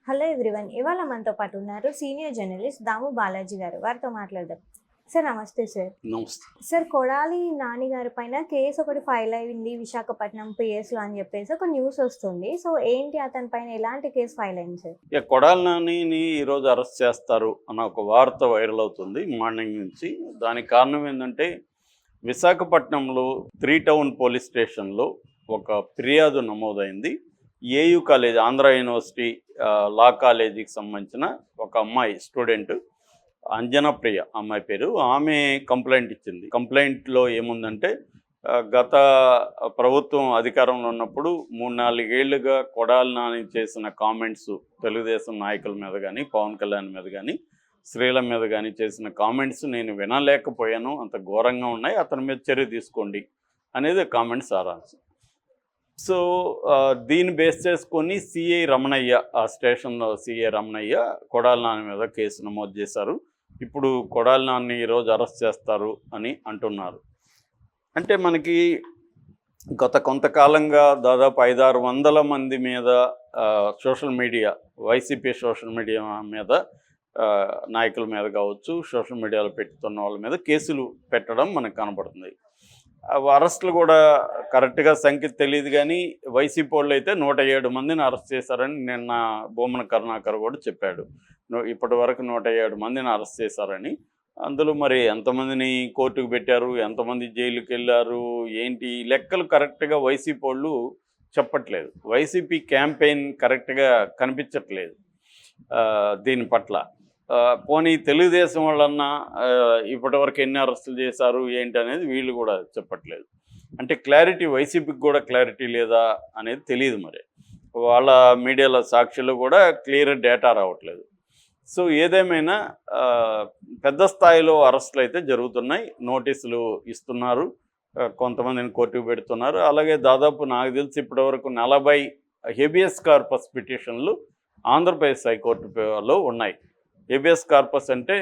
Hello everyone. ఇవాళ మనతో పాటు ఉన్నారు సీనియర్ జర్నలిస్ట్ దాము బాలాజీ గారు. వారితో మాట్లాడదాం. సార్ నమస్తే సార్. నమస్తే. సార్ కొడాలి నాని గారి పైన కేసు ఒకటి ఫైల్ అయింది విశాఖపట్నం పిఎస్లో అని చెప్పేసి ఒక న్యూస్ వస్తుంది. సో ఏంటి అతని పైన ఎలాంటి కేసు ఫైల్ అయింది సార్? ఇక కొడాలి నానిని ఈరోజు అరెస్ట్ చేస్తారు అన్న ఒక వార్త వైరల్ అవుతుంది మార్నింగ్ నుంచి. దానికి కారణం ఏంటంటే విశాఖపట్నంలో 3 టౌన్ పోలీస్ స్టేషన్లో ఒక ఫిర్యాదు నమోదైంది. AU college, Andhra university law కాలేజీకి సంబంధించిన ఒక అమ్మాయి స్టూడెంట్ అంజనా ప్రియ అమ్మాయి పేరు. ఆమె కంప్లైంట్ ఇచ్చింది. కంప్లైంట్లో ఏముందంటే గత ప్రభుత్వం అధికారంలో ఉన్నప్పుడు 3-4 ఏళ్లుగా కొడాలి నాని చేసిన కామెంట్స్, తెలుగుదేశం నాయకుల మీద కానీ, పవన్ కళ్యాణ్ మీద కానీ, స్త్రీల మీద కానీ చేసిన కామెంట్స్ నేను వినలేకపోయాను, అంత ఘోరంగా ఉన్నాయి, అతని మీద చర్య తీసుకోండి అనేది కామెంట్స్ సారాంశం. సో దీన్ని బేస్ చేసుకొని సిఐ రమణయ్య, ఆ స్టేషన్లో సిఐ రమణయ్య కొడాలి నాని మీద కేసు నమోదు చేశారు. ఇప్పుడు కొడాలి నాని ఈరోజు అరెస్ట్ చేస్తారు అని అంటున్నారు. అంటే మనకి గత కొంతకాలంగా దాదాపు 500-600 మంది మీద social media, YCP social media మీద, నాయకుల మీద కావచ్చు, సోషల్ మీడియాలో పెట్టుతున్న వాళ్ళ మీద కేసులు పెట్టడం మనకు కనబడుతుంది. అరెస్టులు కూడా కరెక్ట్గా సంఖ్య తెలియదు కానీ వైసీపీ వాళ్ళు అయితే 107 మందిని అరెస్ట్ చేశారని నిన్న భూమన కరుణాకర్ కూడా చెప్పాడు. ఇప్పటి వరకు 107 మందిని అరెస్ట్ చేశారని. అందులో మరి ఎంతమందిని కోర్టుకు పెట్టారు, ఎంతమంది జైలుకి వెళ్ళారు, ఏంటి లెక్కలు కరెక్ట్గా వైసీపీ వాళ్ళు చెప్పట్లేదు. వైసీపీ క్యాంపెయిన్ కరెక్ట్గా కనిపించట్లేదు దీని పట్ల. పోనీ తెలుగుదేశం వాళ్ళన్నా ఇప్పటివరకు ఎన్ని అరెస్టులు చేశారు ఏంటి అనేది వీళ్ళు కూడా చెప్పట్లేదు. అంటే క్లారిటీ, వైసీపీకి కూడా క్లారిటీ లేదా అనేది తెలియదు. మరి వాళ్ళ మీడియాలో సాక్షులు కూడా క్లియర్ డేటా రావట్లేదు. సో ఏదేమైనా పెద్ద స్థాయిలో అరెస్టులు అయితే జరుగుతున్నాయి. నోటీసులు ఇస్తున్నారు, కొంతమందిని కోర్టుకు పెడుతున్నారు. అలాగే దాదాపు నాకు తెలిసి ఇప్పటివరకు 40 హెబియస్ కార్పస్ పిటిషన్లు ఆంధ్రప్రదేశ్ హైకోర్టులో ఉన్నాయి. హెబియస్ కార్పస్ అంటే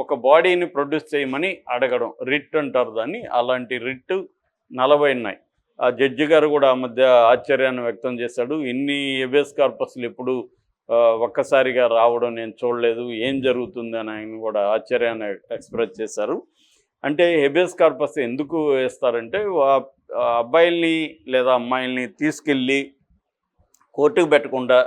ఒక బాడీని ప్రొడ్యూస్ చేయమని అడగడం, రిట్ అంటారు దాన్ని. అలాంటి రిట్ 40 ఉన్నాయి. ఆ జడ్జి గారు కూడా ఆ మధ్య ఆశ్చర్యాన్ని వ్యక్తం చేశాడు. ఇన్ని హెబియస్ కార్పస్లు ఎప్పుడు ఒక్కసారిగా రావడం నేను చూడలేదు, ఏం జరుగుతుంది అని ఆయన కూడా ఆశ్చర్యాన్ని ఎక్స్ప్రెస్ చేశారు. అంటే హెబియస్ కార్పస్ ఎందుకు వేస్తారంటే అబ్బాయిల్ని లేదా అమ్మాయిల్ని తీసుకెళ్ళి కోర్టుకు పెట్టకుండా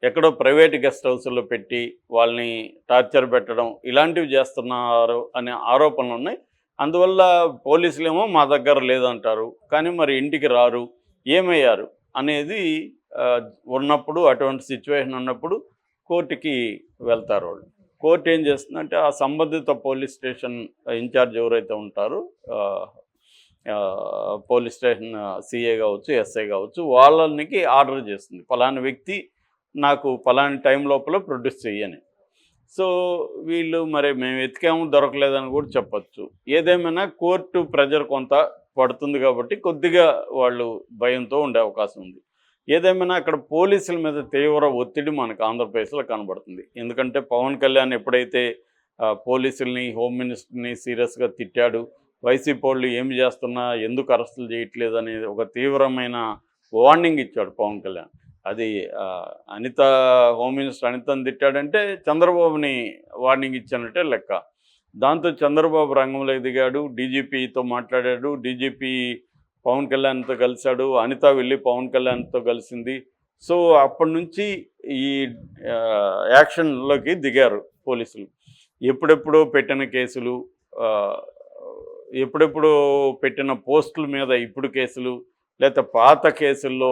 ఎక్కడో ప్రైవేట్ గెస్ట్ హౌస్లో పెట్టి వాళ్ళని టార్చర్ పెట్టడం, ఇలాంటివి చేస్తున్నారు అనే ఆరోపణలు ఉన్నాయి. అందువల్ల పోలీసులేమో మా దగ్గర లేదంటారు, కానీ మరి ఇంటికి రారు, ఏమయ్యారు అనేది ఉన్నప్పుడు, అటువంటి సిచ్యువేషన్ ఉన్నప్పుడు కోర్టుకి వెళ్తారు వాళ్ళు. కోర్టు ఏం చేస్తుందంటే ఆ సంబంధిత పోలీస్ స్టేషన్ ఇన్ఛార్జ్ ఎవరైతే ఉంటారో, పోలీస్ స్టేషన్ సిఏ కావచ్చు, ఎస్ఐ కావచ్చు, వాళ్ళకి ఆర్డర్ చేస్తుంది, ఫలానా వ్యక్తి నాకు ఫలాని టైం లోపల ప్రొడ్యూస్ చెయ్యని. సో వీళ్ళు మరి మేము వెతికాము దొరకలేదని కూడా చెప్పచ్చు. ఏదేమైనా కోర్టు ప్రెజర్ కొంత పడుతుంది కాబట్టి కొద్దిగా వాళ్ళు భయంతో ఉండే అవకాశం ఉంది. ఏదేమైనా అక్కడ పోలీసుల మీద తీవ్ర ఒత్తిడి మనకు ఆంధ్రప్రదేశ్లో కనబడుతుంది. ఎందుకంటే పవన్ కళ్యాణ్ ఎప్పుడైతే పోలీసుల్ని, హోమ్ మినిస్టర్ని సీరియస్గా తిట్టాడు, వైసీపీ వాళ్ళు ఏమి చేస్తున్నా ఎందుకు అరెస్టులు చేయట్లేదు అనేది ఒక తీవ్రమైన వార్నింగ్ ఇచ్చాడు పవన్ కళ్యాణ్. అది అనిత, హోమ్ మినిస్టర్ అనితని తిట్టాడంటే చంద్రబాబుని వార్నింగ్ ఇచ్చానంటే లెక్క. దాంతో చంద్రబాబు రంగంలోకి దిగాడు, డీజీపీతో మాట్లాడాడు, డీజీపీ పవన్ కళ్యాణ్తో కలిశాడు, అనిత వెళ్ళి పవన్ కళ్యాణ్తో కలిసింది. సో అప్పటి నుంచి ఈ యాక్షన్లోకి దిగారు పోలీసులు. ఎప్పుడెప్పుడో పెట్టిన కేసులు, ఎప్పుడెప్పుడో పెట్టిన పోస్టుల మీద ఇప్పుడు కేసులు, లేకపోతే పాత కేసుల్లో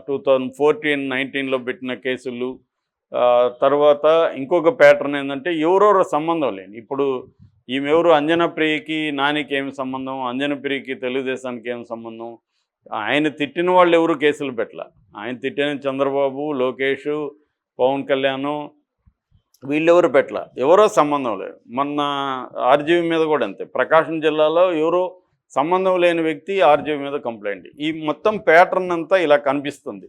2014-19లో పెట్టిన కేసులు. తర్వాత ఇంకొక ప్యాటర్న్ ఏంటంటే ఎవరెవరో సంబంధం లేని, ఇప్పుడు ఈమెవరు అంజనా ప్రియకి నానికి ఏమి సంబంధం, అంజనా ప్రియకి తెలుగుదేశానికి ఏమి సంబంధం, ఆయన తిట్టిన వాళ్ళు ఎవరు కేసులు పెట్టాల. ఆయన తిట్టిన చంద్రబాబు, లోకేష్, పవన్ కళ్యాణ్ వీళ్ళెవరు పెట్టాల, ఎవరో సంబంధం లేదు. మొన్న ఆర్జీవి మీద కూడా అంతే, ప్రకాశం జిల్లాలో ఎవరో సంబంధం లేని వ్యక్తి ఆర్జీవి మీద కంప్లైంట్. ఈ మొత్తం ప్యాటర్న్ అంతా ఇలా కనిపిస్తుంది.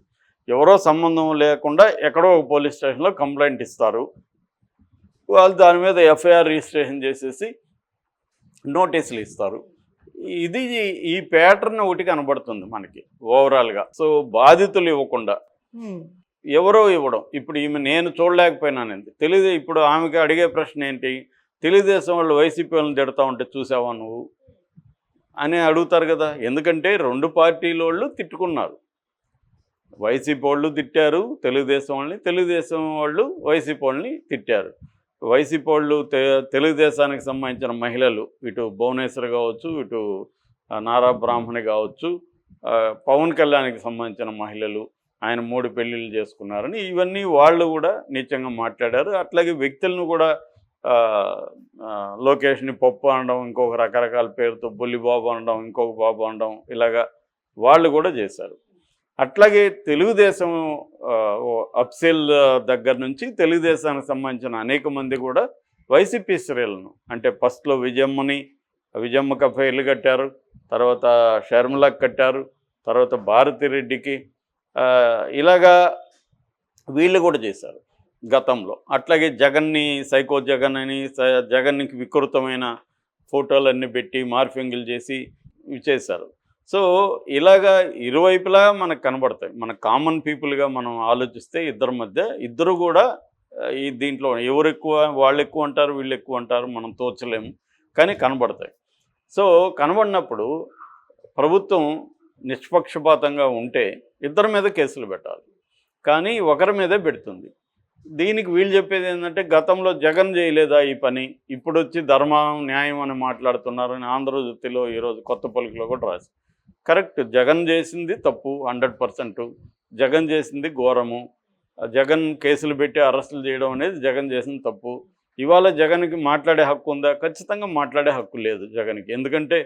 ఎవరో సంబంధం లేకుండా ఎక్కడో ఒక పోలీస్ స్టేషన్లో కంప్లైంట్ ఇస్తారు, వాళ్ళు దాని మీద ఎఫ్ఐఆర్ రిజిస్ట్రేషన్ చేసేసి నోటీసులు ఇస్తారు. ఇది ఈ ప్యాటర్న్ ఒకటి కనబడుతుంది మనకి ఓవరాల్గా. సో బాధితులు ఇవ్వకుండా ఎవరో ఇవ్వడం. ఇప్పుడు ఈమె నేను చూడలేకపోయినానండి. ఇప్పుడు ఆమెకి అడిగే ప్రశ్న ఏంటి? తెలుగుదేశం వాళ్ళు వైసీపీ వాళ్ళని తిడతా ఉంటే చూసావా నువ్వు? అని అడుగుతారు కదా! ఎందుకంటే 2 పార్టీలోళ్ళు తిట్టుకున్నారు. వైసీపీ వాళ్ళు తిట్టారు తెలుగుదేశం వాళ్ళని, తెలుగుదేశం వాళ్ళు వైసీపీ వాళ్ళని తిట్టారు. వైసీపీ వాళ్ళు తెలుగుదేశానికి సంబంధించిన మహిళలు, ఇటు భువనేశ్వర్ కావచ్చు, ఇటు నారా బ్రాహ్మణి కావచ్చు, పవన్ కళ్యాణ్కి సంబంధించిన మహిళలు, ఆయన 3 పెళ్ళిళ్ళు చేసుకున్నారని ఇవన్నీ వాళ్ళు కూడా నీచంగా మాట్లాడారు. అట్లాగే వ్యక్తులను కూడా లోకేష్ని పప్పు అనడం, ఇంకొక రకరకాల పేరుతో బుల్లిబాబు అనడం, ఇంకొక బాబు అనడం, ఇలాగా వాళ్ళు కూడా చేశారు. అట్లాగే తెలుగుదేశం అప్సెల్ దగ్గర నుంచి తెలుగుదేశానికి సంబంధించిన అనేక మంది కూడా వైసీపీ స్త్రీలను, అంటే ఫస్ట్లో విజయమ్మకి అఫైర్లు కట్టారు, తర్వాత షర్మిలకు కట్టారు, తర్వాత భారతిరెడ్డికి, ఇలాగా వీళ్ళు కూడా చేశారు గతంలో. అట్లాగే జగన్ని సైకో జగన్ అని, జగన్కి వికృతమైన ఫోటోలన్నీ పెట్టి మార్ఫింగ్లు చేసి ఇవి చేశారు. సో ఇలాగా ఇరువైపులా మనకు కనబడతాయి. మన కామన్ పీపుల్గా మనం ఆలోచిస్తే ఇద్దరు కూడా ఈ దీంట్లో ఎవరు ఎక్కువ, వాళ్ళు ఎక్కువ అంటారు, వీళ్ళు ఎక్కువ అంటారు, మనం తోచలేము, కానీ కనబడతాయి. సో కనబడినప్పుడు ప్రభుత్వం నిష్పక్షపాతంగా ఉంటే ఇద్దరి మీద కేసులు పెట్టాలి, కానీ ఒకరి మీదే పెడుతుంది. దీనికి వీళ్ళు చెప్పేది ఏంటంటే, గతంలో జగన్ చేయలేదా ఈ పని, ఇప్పుడు వచ్చి ధర్మం న్యాయం అని మాట్లాడుతున్నారని ఆంధ్రజ్యోతిలో ఈరోజు కొత్త పలుకులో కూడా రాసి. కరెక్ట్, జగన్ చేసింది తప్పు 100%. జగన్ చేసింది ఘోరము. జగన్ కేసులు పెట్టి అరెస్టులు చేయడం అనేది జగన్ చేసింది తప్పు. ఇవాళ జగన్కి మాట్లాడే హక్కు ఉందా? ఖచ్చితంగా మాట్లాడే హక్కు లేదు జగన్కి. ఎందుకంటే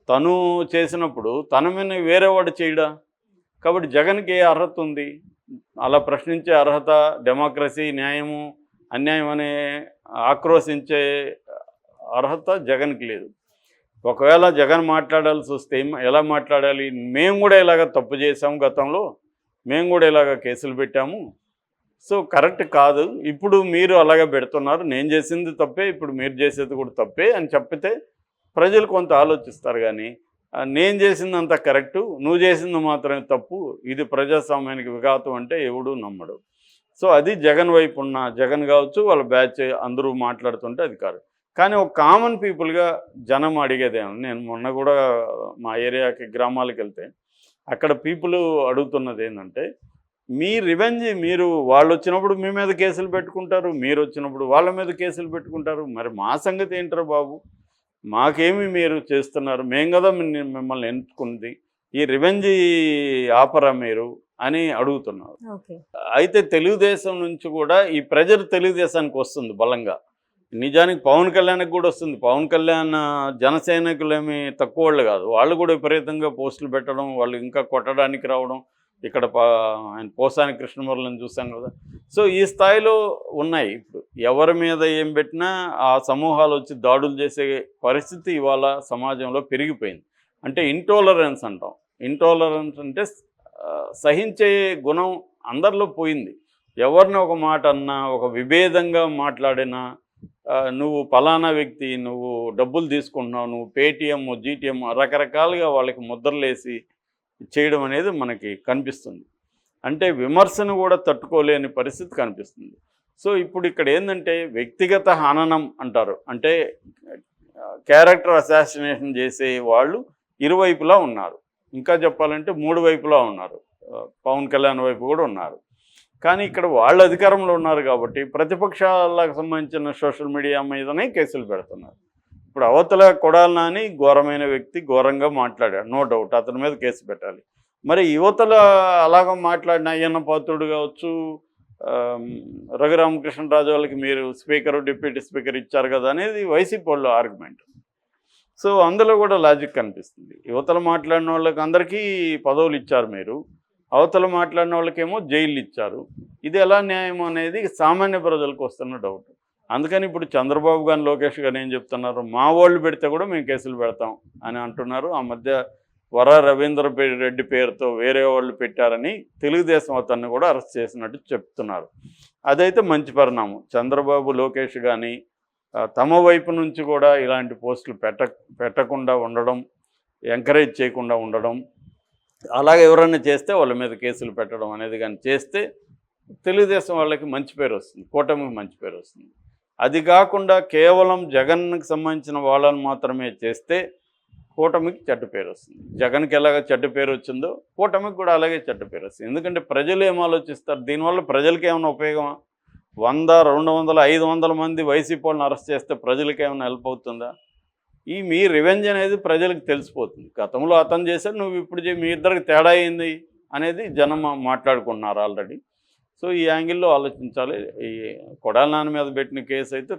తను చేసినప్పుడు తన మీద వేరేవాడు చేయడా? కాబట్టి జగన్కి ఏ అర్హత ఉంది? అలా ప్రశ్నించే అర్హత, డెమోక్రసీ, న్యాయము, అన్యాయం అనే ఆక్రోశించే అర్హత జగన్కి లేదు. ఒకవేళ జగన్ మాట్లాడాల్సి వస్తే ఎలా మాట్లాడాలి? మేము కూడా ఇలాగ తప్పు చేసాము, గతంలో మేము కూడా ఇలాగ కేసులు పెట్టాము, సో కరెక్ట్ కాదు, ఇప్పుడు మీరు అలాగే పెడుతున్నారు, నేను చేసింది తప్పే, ఇప్పుడు మీరు చేసేది కూడా తప్పే అని చెప్పితే ప్రజలు కొంత ఆలోచిస్తారు. కానీ నేను చేసింది అంతా కరెక్టు, నువ్వు చేసింది మాత్రమే తప్పు, ఇది ప్రజాస్వామ్యానికి విఘాతం అంటే ఎవడూ నమ్మడు. సో అది జగన్ వైపు ఉన్న, జగన్ కావచ్చు వాళ్ళ బ్యాచ్ అందరూ మాట్లాడుతుంటే అది కాదు. కానీ ఒక కామన్ పీపుల్గా జనం అడిగేదేమో, నేను మొన్న కూడా మా ఏరియాకి గ్రామాలకు వెళ్తే అక్కడ పీపుల్ అడుగుతున్నది ఏంటంటే, మీ రివెంజ్, మీరు వాళ్ళు వచ్చినప్పుడు మీ మీద కేసులు పెట్టుకుంటారు, మీరు వచ్చినప్పుడు వాళ్ళ మీద కేసులు పెట్టుకుంటారు, మరి మా సంగతి ఏంటారు బాబు, మాకేమి మీరు చేస్తున్నారు, మేము కదా మిమ్మల్ని ఎన్నుకుంది, ఈ రివెంజ్ ఆపరా మీరు అని అడుగుతున్నారు. అయితే తెలుగుదేశం నుంచి కూడా ఈ ప్రెజర్ తెలుగుదేశానికి వస్తుంది బలంగా. నిజానికి పవన్ కళ్యాణ్కి కూడా వస్తుంది. పవన్ కళ్యాణ్ జనసైనికులేమి తక్కువ వాళ్ళు కాదు, వాళ్ళు కూడా విపరీతంగా పోస్టులు పెట్టడం, వాళ్ళు ఇంకా కొట్టడానికి రావడం. ఇక్కడ ఆయన పోసాని కృష్ణమురళిని చూసాం కదా. సో ఈ స్థాయిలో ఉన్నాయి. ఇప్పుడు ఎవరి మీద ఏం పెట్టినా ఆ సమూహాలు వచ్చి దాడులు చేసే పరిస్థితి ఇవాళ సమాజంలో పెరిగిపోయింది. అంటే ఇంటాలరెన్స్ అంటాం. ఇంటాలరెన్స్ అంటే సహించే గుణం అందరిలో పోయింది. ఎవరిని ఒక మాట అన్నా, ఒక విభేదంగా మాట్లాడినా, నువ్వు పలానా వ్యక్తి, నువ్వు డబ్బులు తీసుకుంటున్నావు, నువ్వు పేటీఎం, జీటీఎం, రకరకాలుగా వాళ్ళకి ముద్రలేసి చేయడం అనేది మనకి కనిపిస్తుంది. అంటే విమర్శను కూడా తట్టుకోలేని పరిస్థితి కనిపిస్తుంది. సో ఇప్పుడు ఇక్కడ ఏంటంటే వ్యక్తిగత హననం అంటారు. అంటే క్యారెక్టర్ అసాసినేషన్ చేసే వాళ్ళు ఇరువైపులా ఉన్నారు. ఇంకా చెప్పాలంటే 3 వైపులా ఉన్నారు. పవన్ కళ్యాణ్ వైపు కూడా ఉన్నారు. కానీ ఇక్కడ వాళ్ళు అధికారంలో ఉన్నారు కాబట్టి ప్రతిపక్షాలకు సంబంధించిన సోషల్ మీడియా మీదనే కేసులు పెడుతున్నారు. ఇప్పుడు అవతల కొడాలి నాని ఘోరమైన వ్యక్తి, ఘోరంగా మాట్లాడాడు, నో డౌట్, అతని మీద కేసు పెట్టాలి. మరి యువతల అలాగ మాట్లాడిన అయ్యన్న పాత్రుడు కావచ్చు, రఘురామకృష్ణరాజు వాళ్ళకి మీరు స్పీకరు, డిప్యూటీ స్పీకర్ ఇచ్చారు కదా అనేది వైసీపీ వాళ్ళ ఆర్గ్యుమెంట్. సో అందులో కూడా లాజిక్ కనిపిస్తుంది. యువతలు మాట్లాడిన వాళ్ళకి అందరికీ పదవులు ఇచ్చారు మీరు, అవతల మాట్లాడిన వాళ్ళకేమో జైలు ఇచ్చారు. ఇది ఎలా న్యాయం అనేది సామాన్య ప్రజలకు వస్తున్న డౌట్. అందుకని ఇప్పుడు చంద్రబాబు గారు, లోకేష్ గారు ఏం చెప్తున్నారు, మా వాళ్ళు పెడితే కూడా మేము కేసులు పెడతాం అని అంటున్నారు. ఆ మధ్య రవీంద్ర రెడ్డి పేరుతో వేరే వాళ్ళు పెట్టారని తెలుగుదేశం అతన్ని కూడా అరెస్ట్ చేసినట్టు చెప్తున్నారు. అదైతే మంచి పరిణామం. చంద్రబాబు, లోకేష్ కానీ తమ వైపు నుంచి కూడా ఇలాంటి పోస్టులు పెట్టకుండా ఉండడం, ఎంకరేజ్ చేయకుండా ఉండడం, అలాగే ఎవరైనా చేస్తే వాళ్ళ మీద కేసులు పెట్టడం అనేది కానీ చేస్తే తెలుగుదేశం వాళ్ళకి మంచి పేరు వస్తుంది, కూటమికి మంచి పేరు వస్తుంది. అది కాకుండా కేవలం జగన్కి సంబంధించిన వాళ్ళని మాత్రమే చేస్తే కూటమికి చెడ్డ పేరు వస్తుంది. జగన్కి ఎలాగ చెడ్డ పేరు వచ్చిందో కూటమికి కూడా అలాగే చెడ్డ పేరు వస్తుంది. ఎందుకంటే ప్రజలు ఏం ఆలోచిస్తారు, దీనివల్ల ప్రజలకి ఏమైనా ఉపయోగమా? 100, 200, 500 మంది వైసీపీ వాళ్ళని అరెస్ట్ చేస్తే ప్రజలకి ఏమైనా హెల్ప్ అవుతుందా? మీ రివెంజ్ అనేది ప్రజలకు తెలిసిపోతుంది. గతంలో అతను చేశాడు, నువ్వు ఇప్పుడు మీ ఇద్దరికి తేడా అయింది అనేది జనం మాట్లాడుకుంటున్నారు ఆల్రెడీ. సో ఈ యాంగిల్లో ఆలోచించాలి. ఈ కొడాలి నాని మీద పెట్టిన కేసు అయితే